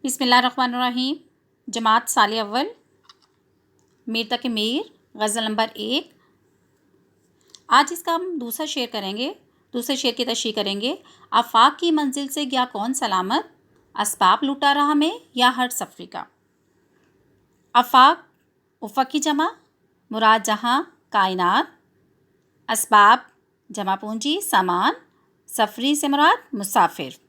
بسم اللہ الرحمن الرحیم۔ جماعت سال اول، میر تک میر، غزل نمبر 1۔ آج اس کا ہم دوسرا شعر کریں گے، دوسرے شعر کی تشریح کریں گے۔ آفاق کی منزل سے گیا کون سلامت، اسباب لوٹا راہ میں یا ہر سفری کا۔ آفاق افق کی جمع، مراد جہاں کائنات، اسباب جمع پونجی سامان، سفری سے مراد مسافر۔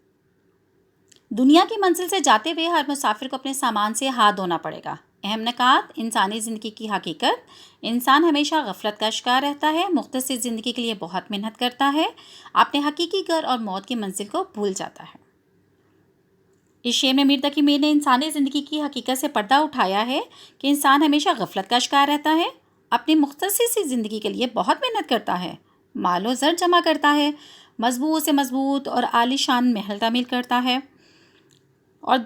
دنیا کی منزل سے جاتے ہوئے ہر مسافر کو اپنے سامان سے ہاتھ دھونا پڑے گا۔ اہم نکات: انسانی زندگی کی حقیقت، انسان ہمیشہ غفلت کا شکار رہتا ہے، مختصر زندگی کے لیے بہت محنت کرتا ہے، اپنے حقیقی گھر اور موت کی منزل کو بھول جاتا ہے۔ اس شعر میں میر تقی میر نے انسانی زندگی کی حقیقت سے پردہ اٹھایا ہے کہ انسان ہمیشہ غفلت کا شکار رہتا ہے، اپنی مختصر سی زندگی کے لیے بہت محنت کرتا ہے، مال و زر جمع کرتا ہے، مضبوط سے مضبوط اور عالی شان محل تعمیر کرتا ہے، اور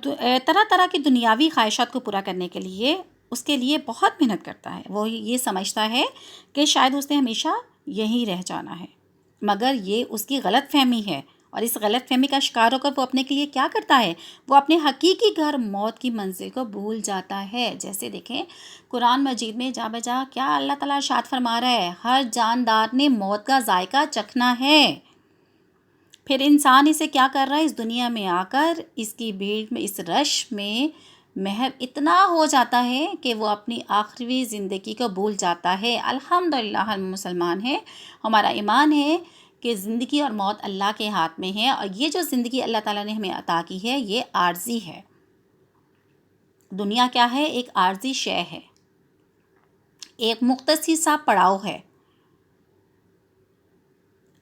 طرح طرح کی دنیاوی خواہشات کو پورا کرنے کے لیے اس کے لیے بہت محنت کرتا ہے۔ وہ یہ سمجھتا ہے کہ شاید اس نے ہمیشہ یہیں رہ جانا ہے، مگر یہ اس کی غلط فہمی ہے، اور اس غلط فہمی کا شکار ہو کر وہ اپنے کے لیے کیا کرتا ہے، وہ اپنے حقیقی گھر موت کی منزل کو بھول جاتا ہے۔ جیسے دیکھیں قرآن مجید میں جا بجا کیا اللہ تعالیٰ ارشاد فرما رہا ہے، ہر جاندار نے موت کا ذائقہ چکھنا ہے۔ پھر انسان اسے کیا کر رہا ہے، اس دنیا میں آ کر اس کی بھیڑ میں، اس رش میں محو اتنا ہو جاتا ہے کہ وہ اپنی آخری زندگی کو بھول جاتا ہے۔ الحمدللہ ہم مسلمان ہیں، ہمارا ایمان ہے کہ زندگی اور موت اللہ کے ہاتھ میں ہے، اور یہ جو زندگی اللہ تعالیٰ نے ہمیں عطا کی ہے یہ عارضی ہے۔ دنیا کیا ہے، ایک عارضی شے ہے، ایک مختصر سا پڑاؤ ہے۔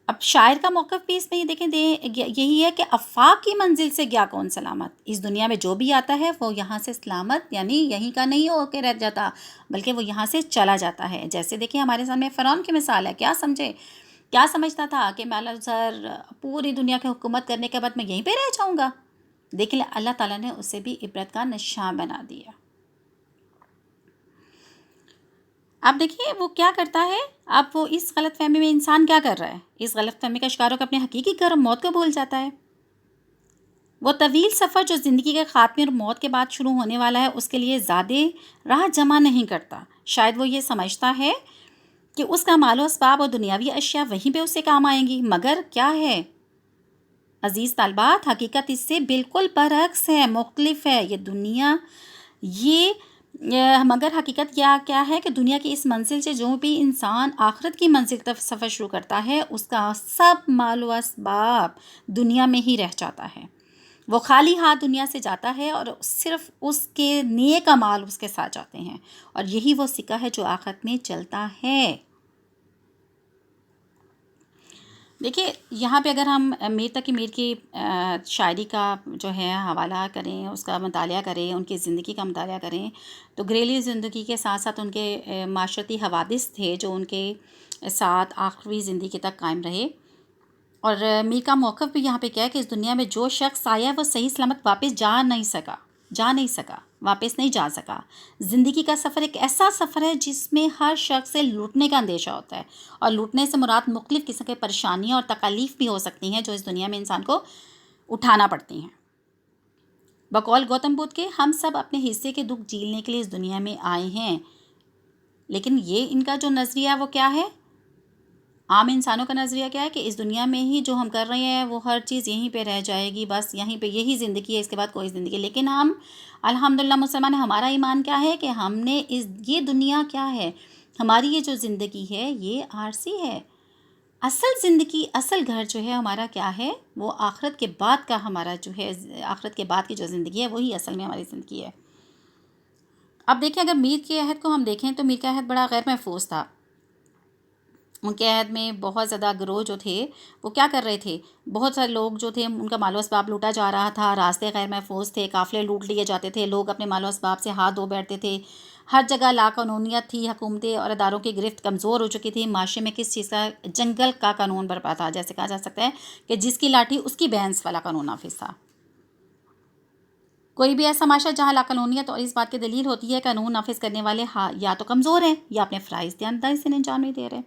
اب شاعر کا موقف بھی اس میں دیکھیں یہی ہے کہ آفاق کی منزل سے گیا کون سلامت، اس دنیا میں جو بھی آتا ہے وہ یہاں سے سلامت یعنی یہیں کا نہیں ہو کے رہ جاتا، بلکہ وہ یہاں سے چلا جاتا ہے۔ جیسے دیکھیں ہمارے سامنے فرعون کی مثال ہے، کیا سمجھتا تھا کہ میں سر پوری دنیا کی حکومت کرنے کے بعد میں یہیں پہ رہ جاؤں گا، لیکن اللہ تعالیٰ نے اسے بھی عبرت کا نشان بنا دیا۔ اب دیکھیے وہ کیا کرتا ہے، اب وہ اس غلط فہمی میں انسان کیا کر رہا ہے، اس غلط فہمی کا شکار ہو کر اپنے حقیقی گھر اور موت کو بھول جاتا ہے۔ وہ طویل سفر جو زندگی کے خاتمے اور موت کے بعد شروع ہونے والا ہے اس کے لیے زیادہ راہ جمع نہیں کرتا۔ شاید وہ یہ سمجھتا ہے کہ اس کا مال و اسباب اور دنیاوی اشیاء وہیں پہ اسے کام آئیں گی، مگر کیا ہے عزیز طالبات، حقیقت اس سے بالکل برعکس ہے، مختلف ہے۔ یہ دنیا مگر حقیقت کیا ہے کہ دنیا کی اس منزل سے جو بھی انسان آخرت کی منزل طرف سفر شروع کرتا ہے اس کا سب مال و اسباب دنیا میں ہی رہ جاتا ہے، وہ خالی ہاتھ دنیا سے جاتا ہے، اور صرف اس کے نیک اعمال اس کے ساتھ جاتے ہیں، اور یہی وہ سکہ ہے جو آخرت میں چلتا ہے۔ دیکھیے یہاں پہ اگر ہم میر تقی میر کی شاعری کا جو ہے حوالہ کریں، اس کا مطالعہ کریں، ان کی زندگی کا مطالعہ کریں، تو گھریلو زندگی کے ساتھ ساتھ ان کے معاشرتی حوادث تھے جو ان کے ساتھ آخری زندگی تک قائم رہے، اور میر کا موقف بھی یہاں پہ کیا ہے کہ اس دنیا میں جو شخص آیا وہ صحیح سلامت واپس جا نہیں سکا، واپس نہیں جا سکا۔ زندگی کا سفر ایک ایسا سفر ہے جس میں ہر شخص سے لوٹنے کا اندیشہ ہوتا ہے، اور لوٹنے سے مراد مختلف قسم کے پریشانیاں اور تکالیف بھی ہو سکتی ہیں جو اس دنیا میں انسان کو اٹھانا پڑتی ہیں۔ بقول گوتم بدھ کے ہم سب اپنے حصے کے دکھ جھیلنے کے لیے اس دنیا میں آئے ہیں، لیکن یہ ان کا جو نظریہ وہ کیا ہے، عام انسانوں کا نظریہ کیا ہے کہ اس دنیا میں ہی جو ہم کر رہے ہیں وہ ہر چیز یہیں پہ رہ جائے گی، بس یہیں پہ یہی زندگی ہے، اس کے بعد کوئی زندگی۔ لیکن ہم الحمدللہ مسلمان ہیں، ہمارا ایمان کیا ہے کہ ہم نے یہ دنیا کیا ہے، ہماری یہ جو زندگی ہے یہ عارضی ہے۔ اصل زندگی، اصل گھر جو ہے ہمارا کیا ہے، وہ آخرت کے بعد کا ہمارا جو ہے، آخرت کے بعد کی جو زندگی ہے وہی اصل میں ہماری زندگی ہے۔ اب دیکھیں اگر میر کے عہد کو ہم دیکھیں تو میر کا عہد بڑا غیر محفوظ تھا۔ ان کے عہد میں بہت زیادہ گروہ جو تھے وہ کیا کر رہے تھے، بہت سارے لوگ جو تھے ان کا مال و اسباب لوٹا جا رہا تھا، راستے غیر محفوظ تھے، قافلے لوٹ لیے جاتے تھے، لوگ اپنے مال و اسباب سے ہاتھ دھو بیٹھتے تھے، ہر جگہ لاقانونیت تھی، حکومتیں اور اداروں کی گرفت کمزور ہو چکی تھی، معاشرے میں کس چیز کا جنگل کا قانون برپا تھا، جیسے کہا جا سکتا ہے کہ جس کی لاٹھی اس کی بھینس والا قانون نافذ تھا۔ کوئی بھی ایسا معاشرہ جہاں لاقانونیت اور اس بات کی دلیل ہوتی ہے قانون نافذ کرنے والے یا تو کمزور ہیں یا اپنے فرائض دیانتداری سے انجام نہیں دے رہے۔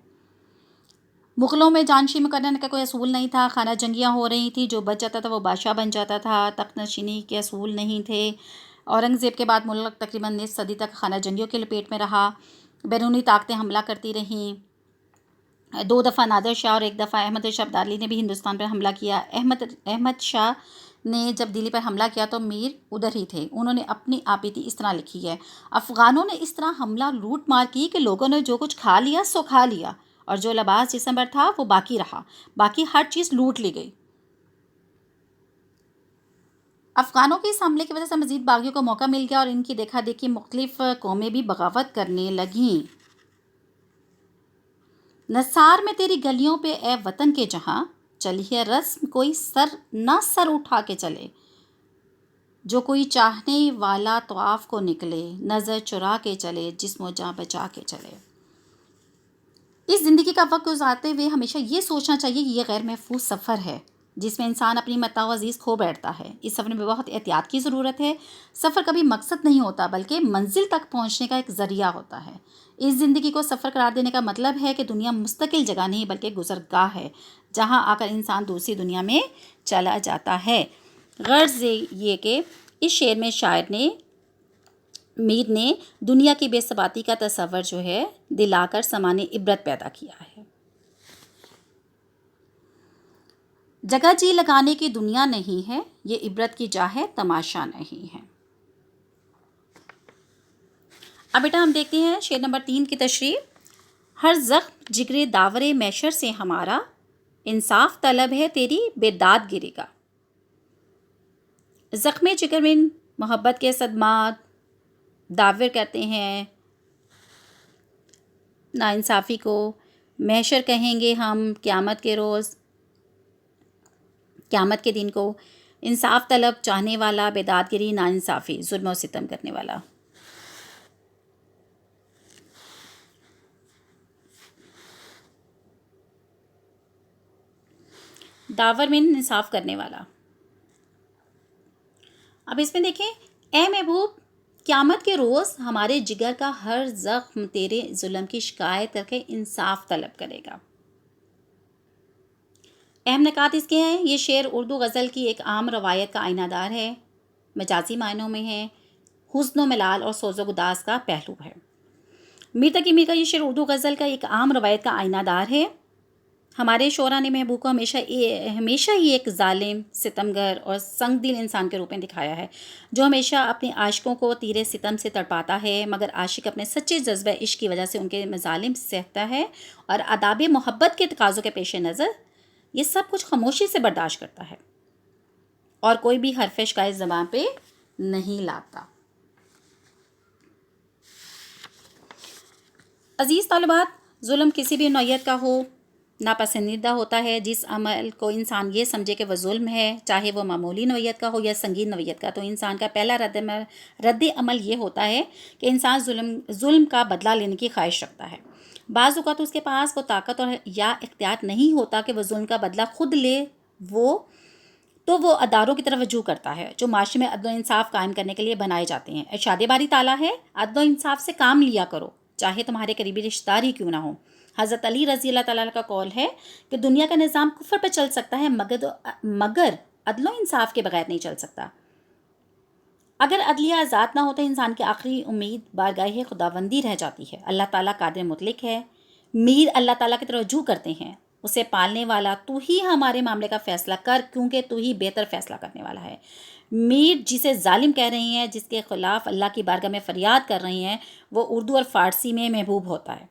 مغلوں میں جانشی مقررہ کا کوئی اصول نہیں تھا، خانہ جنگیاں ہو رہی تھیں، جو بچ جاتا تھا وہ بادشاہ بن جاتا تھا، تخت نشینی کے اصول نہیں تھے۔ اورنگزیب کے بعد ملک تقریباً نصف صدی تک خانہ جنگیوں کے لپیٹ میں رہا، بیرونی طاقتیں حملہ کرتی رہیں۔ 2 دفعہ نادر شاہ اور 1 دفعہ احمد شاہ ابدالی نے بھی ہندوستان پر حملہ کیا۔ احمد شاہ نے جب دلی پر حملہ کیا تو میر ادھر ہی تھے۔ انہوں نے اپنی آپیتی اس طرح لکھی ہے: افغانوں نے اس طرح حملہ لوٹ مار کی کہ لوگوں نے جو کچھ کھا لیا سو کھا لیا، اور جو لباس جسم پر تھا وہ باقی رہا، باقی ہر چیز لوٹ لی گئی۔ افغانوں کے اس حملے کی وجہ سے مزید باغیوں کو موقع مل گیا اور ان کی دیکھا دیکھی مختلف قومیں بھی بغاوت کرنے لگیں۔ نثار میں تیری گلیوں پہ اے وطن کے جہاں، چلی ہے رسم کوئی سر اٹھا کے چلے، جو کوئی چاہنے والا طواف کو نکلے، نظر چرا کے چلے، جسم و جاں بچا کے چلے۔ اس زندگی کا وقت گزارتے ہوئے ہمیشہ یہ سوچنا چاہیے کہ یہ غیر محفوظ سفر ہے جس میں انسان اپنی متاع و عزیز کھو بیٹھتا ہے۔ اس سفر میں بہت احتیاط کی ضرورت ہے۔ سفر کبھی مقصد نہیں ہوتا بلکہ منزل تک پہنچنے کا ایک ذریعہ ہوتا ہے۔ اس زندگی کو سفر قرار دینے کا مطلب ہے کہ دنیا مستقل جگہ نہیں بلکہ گزرگاہ ہے، جہاں آ کر انسان دوسری دنیا میں چلا جاتا ہے۔ غرض یہ کہ اس شعر میں شاعر نے، میر نے دنیا کی بے ثباتی کا تصور جو ہے دلا کر سمانے عبرت پیدا کیا ہے۔ جگہ جی لگانے کی دنیا نہیں ہے، یہ عبرت کی جا ہے تماشا نہیں ہے۔ اب بیٹا ہم دیکھتے ہیں شعر نمبر 3 کی تشریح۔ ہر زخم جگر داور محشر سے ہمارا، انصاف طلب ہے تیری بیداد گری کا۔ زخم جگر میں محبت کے صدمات، داور کرتے ہیں ناانصافی کو، محشر کہیں گے ہم قیامت کے روز، قیامت کے دن کو، انصاف طلب چاہنے والا، بیداد گری ناانصافی ظلم و ستم کرنے والا۔ داور میں انصاف کرنے والا۔ اب اس میں دیکھیں، اے محبوب قیامت کے روز ہمارے جگر کا ہر زخم تیرے ظلم کی شکایت کر کے انصاف طلب کرے گا۔ اہم نکات اس کے ہیں، یہ شعر اردو غزل کی ایک عام روایت کا آئینہ دار ہے، مجازی معنوں میں ہے، حزن و ملال اور سوز و گداز کا پہلو ہے۔ میر تقی میر کا یہ شعر اردو غزل کا ایک عام روایت کا آئینہ دار ہے۔ ہمارے شعراء نے محبوب کو ہمیشہ ہی ایک ظالم، ستمگر اور سنگ دل انسان کے روپ میں دکھایا ہے، جو ہمیشہ اپنے عاشقوں کو تیرے ستم سے تڑپاتا ہے، مگر عاشق اپنے سچے جذبہ عشق کی وجہ سے ان کے مظالم سہتا ہے اور آداب محبت کے تقاضوں کے پیش نظر یہ سب کچھ خاموشی سے برداشت کرتا ہے اور کوئی بھی حرف شکایت زبان پہ نہیں لاتا۔ عزیز طالبات، ظلم کسی بھی نوعیت کا ہو ناپسندیدہ ہوتا ہے۔ جس عمل کو انسان یہ سمجھے کہ وہ ظلم ہے، چاہے وہ معمولی نوعیت کا ہو یا سنگین نوعیت کا، تو انسان کا پہلا رد عمل یہ ہوتا ہے کہ انسان ظلم کا بدلہ لینے کی خواہش رکھتا ہے۔ بعض اوقات اس کے پاس وہ طاقت اور یا اختیار نہیں ہوتا کہ وہ ظلم کا بدلہ خود لے، تو وہ اداروں کی طرف رجوع کرتا ہے جو معاشرے میں عدل و انصاف قائم کرنے کے لیے بنائے جاتے ہیں۔ ارشاد باری تعالیٰ ہے، عدل و انصاف سے کام لیا کرو، چاہے تمہارے قریبی رشتہ دار ہی کیوں نہ ہو۔ حضرت علی رضی اللہ تعالیٰ کا قول ہے کہ دنیا کا نظام کفر پر چل سکتا ہے مگر عدل و انصاف کے بغیر نہیں چل سکتا۔ اگر عدلیہ آزاد نہ ہو تو انسان کی آخری امید بارگاہ خداوندی رہ جاتی ہے۔ اللہ تعالیٰ قادر مطلق ہے۔ میر اللہ تعالیٰ کی طرف رجوع کرتے ہیں، اسے پالنے والا تو ہی ہمارے معاملے کا فیصلہ کر، کیونکہ تو ہی بہتر فیصلہ کرنے والا ہے۔ میر جسے ظالم کہہ رہی ہیں، جس کے خلاف اللہ کی بارگاہ میں فریاد کر رہی ہیں، وہ اردو اور فارسی میں محبوب ہوتا ہے۔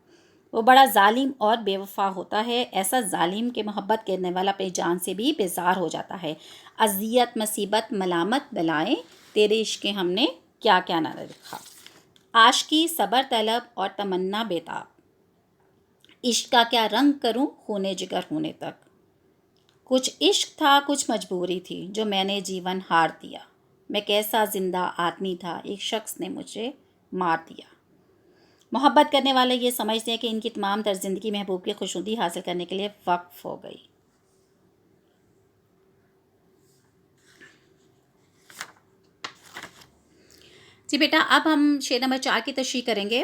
وہ بڑا ظالم اور بے وفا ہوتا ہے، ایسا ظالم کہ محبت کرنے والا اپنی جان سے بھی بیزار ہو جاتا ہے۔ اذیت، مصیبت، ملامت، بلائیں، تیرے عشق ہم نے کیا کیا نہ رکھا۔ عاشقی، صبر طلب اور تمنا بیتاب، عشق کا کیا رنگ کروں خون جگر ہونے تک۔ کچھ عشق تھا کچھ مجبوری تھی جو میں نے جیون ہار دیا، میں کیسا زندہ آدمی تھا ایک شخص نے مجھے مار دیا۔ محبت کرنے والے یہ سمجھتے ہیں کہ ان کی تمام تر زندگی محبوب کی خوشنودی حاصل کرنے کے لیے وقف ہو گئی۔ جی بیٹا، اب ہم شعر نمبر 4 کی تشریح کریں گے۔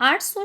800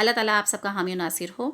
اللہ تعالیٰ آپ سب کا حامی و ناصر ہو.